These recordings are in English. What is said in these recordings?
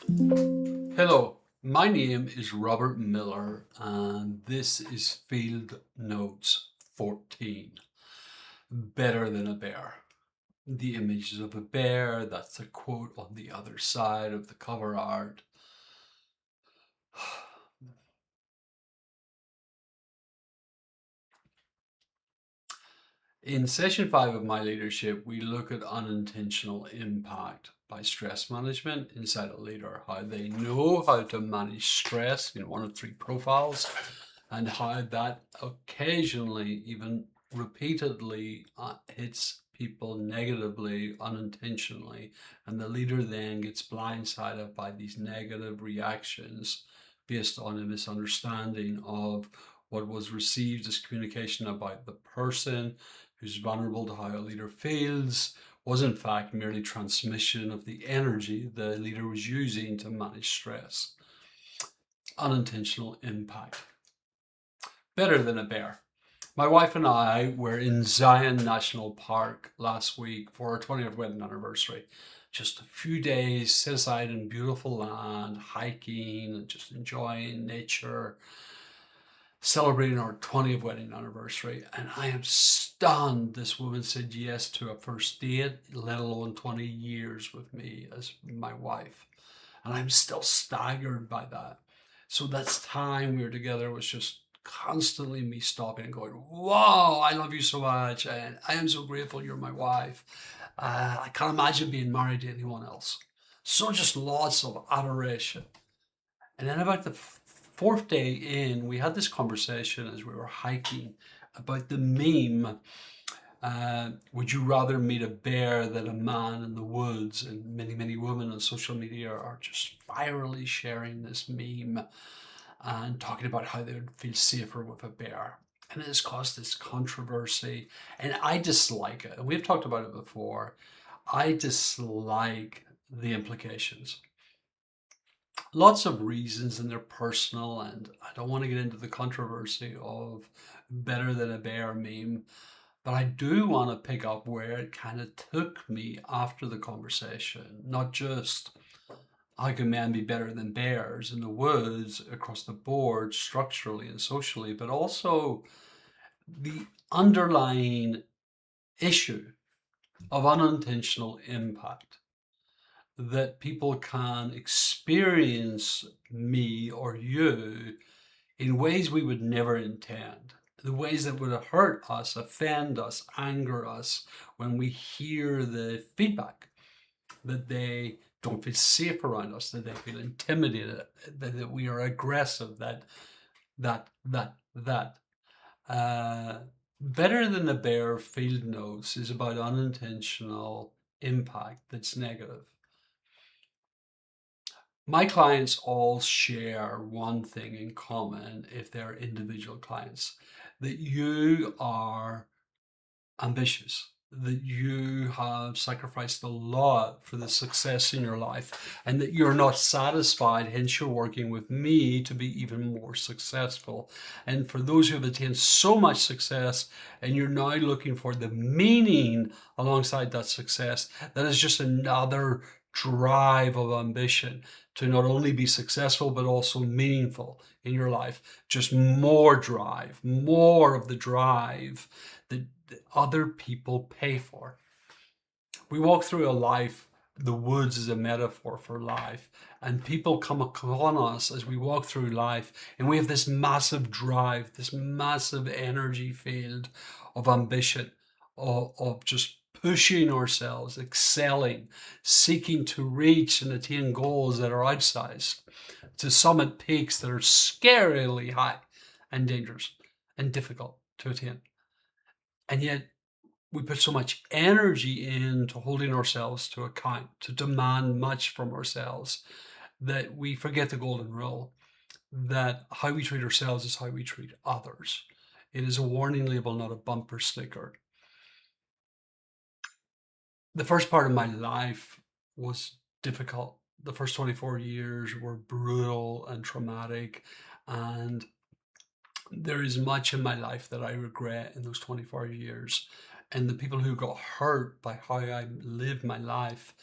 Hello, my name is Robert Miller, and this is Field Notes 14. Better than a bear. The images of a bear, that's a quote on the other side of the cover art. In session 5 of my leadership, we look at unintentional impact by stress management inside a leader, how they know how to manage stress in one of three profiles, and how that occasionally, even repeatedly, hits people negatively, unintentionally, and the leader then gets blindsided by these negative reactions based on a misunderstanding of what was received as communication about the person who's vulnerable to how a leader feels was in fact merely transmission of the energy the leader was using to manage stress. Unintentional impact. Better than a bear. My wife and I were in Zion National Park last week for our 20th wedding anniversary. Just a few days set aside in beautiful land, hiking and just enjoying nature, celebrating our 20th wedding anniversary. And I am stunned this woman said yes to a first date, let alone 20 years with me as my wife. And I'm still staggered by that. So that time we were together was just constantly me stopping and going, wow, I love you so much. And I am so grateful you're my wife. I can't imagine being married to anyone else. So just lots of adoration. And then about the fourth day in, we had this conversation as we were hiking about the meme. Would you rather meet a bear than a man in the woods? And many women on social media are just virally sharing this meme and talking about how they would feel safer with a bear. And it has caused this controversy, and I dislike it. And we've talked about it before. I dislike the implications. Lots of reasons, and they're personal, and I don't want to get into the controversy of better than a bear meme, but I do want to pick up where it kind of took me after the conversation. Not just how can men be better than bears in the woods across the board, structurally and socially, but also the underlying issue of unintentional impact, that people can experience me or you in ways we would never intend. The ways that would hurt us, offend us, anger us when we hear the feedback that they don't feel safe around us, that they feel intimidated, that we are aggressive, that. Uh, Better than the bear field notes is about unintentional impact that's negative. My clients all share one thing in common if they're individual clients, that you are ambitious, that you have sacrificed a lot for the success in your life, and that you're not satisfied, hence you're working with me to be even more successful. And for those who have attained so much success and you're now looking for the meaning alongside that success, that is just another drive of ambition to not only be successful but also meaningful in your life. Just more drive, more of the drive that other people pay for. We walk through a life, the woods is a metaphor for life, and people come upon us as we walk through life, and we have this massive drive, this massive energy field of ambition, of just pushing ourselves, excelling, seeking to reach and attain goals that are outsized, to summit peaks that are scarily high and dangerous and difficult to attain. And yet we put so much energy into holding ourselves to account, to demand much from ourselves, that we forget the golden rule, that how we treat ourselves is how we treat others. It is a warning label, not a bumper sticker. The first part of my life was difficult. The first 24 years were brutal and traumatic, and there is much in my life that I regret in those 24 years. And the people who got hurt by how I lived my life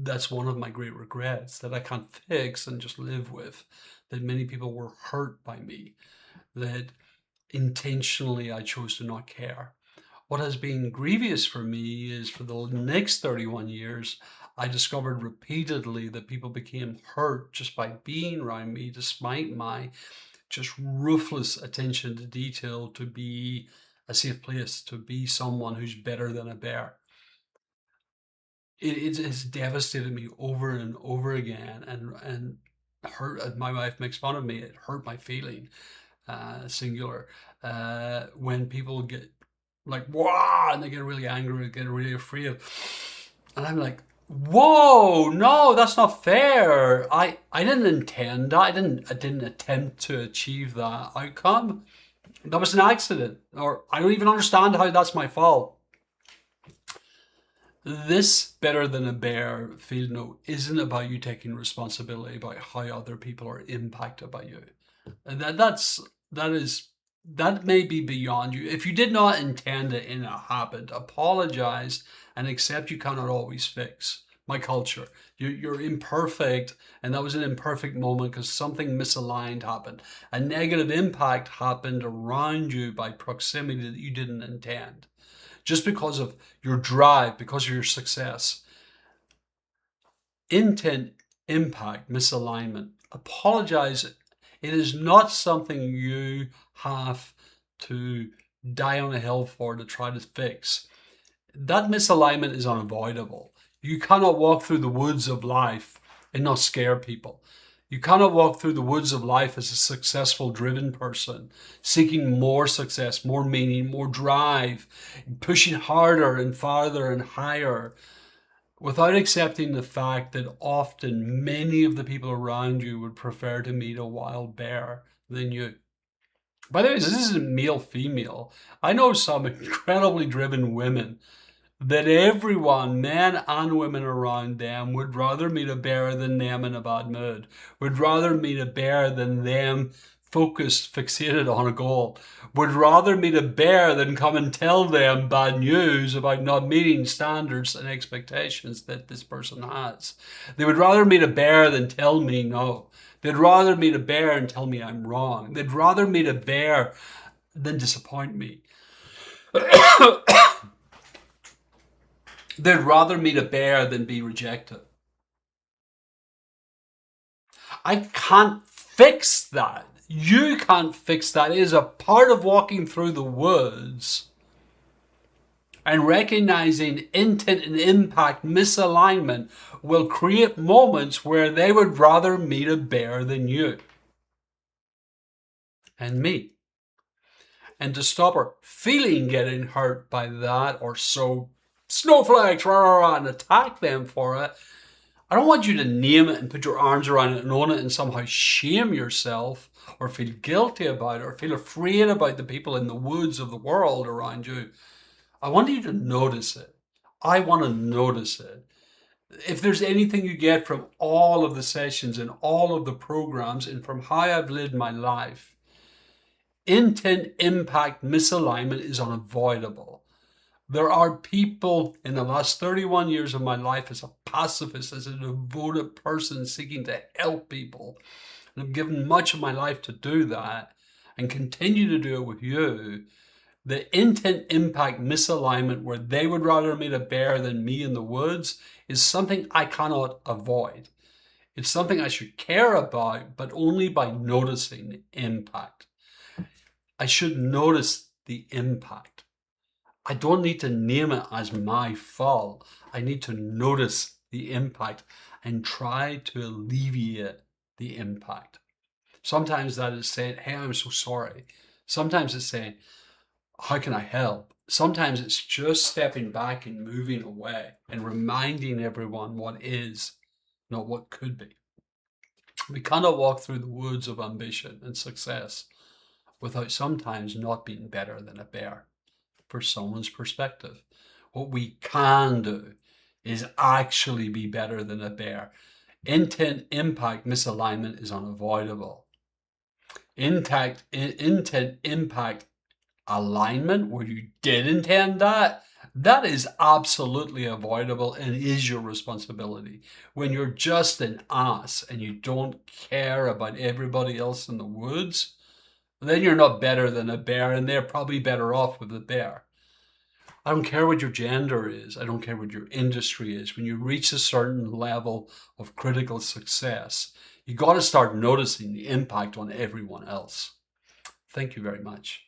that's one of my great regrets that I can't fix and just live with. That many people were hurt by me. That intentionally I chose to not care. What has been grievous for me is for the next 31 years, I discovered repeatedly that people became hurt just by being around me, despite my just ruthless attention to detail to be a safe place, to be someone who's better than a bear. It has devastated me over and over again, and hurt. My wife makes fun of me. It hurt my feeling, singular, when people get like wow, and they get really angry, get really afraid, and I'm like, whoa, no, that's not fair. I didn't intend that. I didn't attempt to achieve that outcome. That was an accident, or I don't even understand how that's my fault. This better than a bear field note isn't about you taking responsibility about how other people are impacted by you. And that may be beyond you. If you did not intend it in a habit, apologize and accept you cannot always fix. My culture. You're imperfect, and that was an imperfect moment because something misaligned happened. A negative impact happened around you by proximity that you didn't intend. Just because of your drive, because of your success. Intent, impact, misalignment. Apologize. It is not something you have to die on a hill for to try to fix. That misalignment is unavoidable. You cannot walk through the woods of life and not scare people. You cannot walk through the woods of life as a successful, driven person, seeking more success, more meaning, more drive, pushing harder and farther and higher, without accepting the fact that often many of the people around you would prefer to meet a wild bear than you. By the way, this isn't male, female. I know some incredibly driven women that everyone, men and women around them, would rather meet a bear than them in a bad mood, would rather meet a bear than them focused, fixated on a goal, would rather meet a bear than come and tell them bad news about not meeting standards and expectations that this person has. They would rather meet a bear than tell me no. They'd rather meet a bear and tell me I'm wrong. They'd rather meet a bear than disappoint me. They'd rather meet a bear than be rejected. I can't fix that. You can't fix that. It is a part of walking through the woods and recognizing intent and impact misalignment will create moments where they would rather meet a bear than you and me. And to stop her feeling getting hurt by that or so snowflakes, and attack them for it, I don't want you to name it and put your arms around it and own it and somehow shame yourself or feel guilty about it or feel afraid about the people in the woods of the world around you. I want you to notice it. I want to notice it. If there's anything you get from all of the sessions and all of the programs and from how I've lived my life, intent, impact, misalignment is unavoidable. There are people in the last 31 years of my life as a pacifist, as a devoted person seeking to help people. And I've given much of my life to do that and continue to do it with you. The intent, impact, misalignment where they would rather meet a bear than me in the woods is something I cannot avoid. It's something I should care about, but only by noticing the impact. I should notice the impact. I don't need to name it as my fault. I need to notice the impact and try to alleviate the impact. Sometimes that is saying, hey, I'm so sorry. Sometimes it's saying, how can I help? Sometimes it's just stepping back and moving away and reminding everyone what is, not what could be. We cannot walk through the woods of ambition and success without sometimes not being better than a bear. For someone's perspective. What we can do is actually be better than a bear. Intent, impact, misalignment is unavoidable. Intent, impact, alignment, where you did intend that, That is absolutely avoidable and is your responsibility. When you're just an ass and you don't care about everybody else in the woods, then you're not better than a bear, and they're probably better off with the bear. I don't care what your gender is. I don't care what your industry is. When you reach a certain level of critical success, you got to start noticing the impact on everyone else. Thank you very much.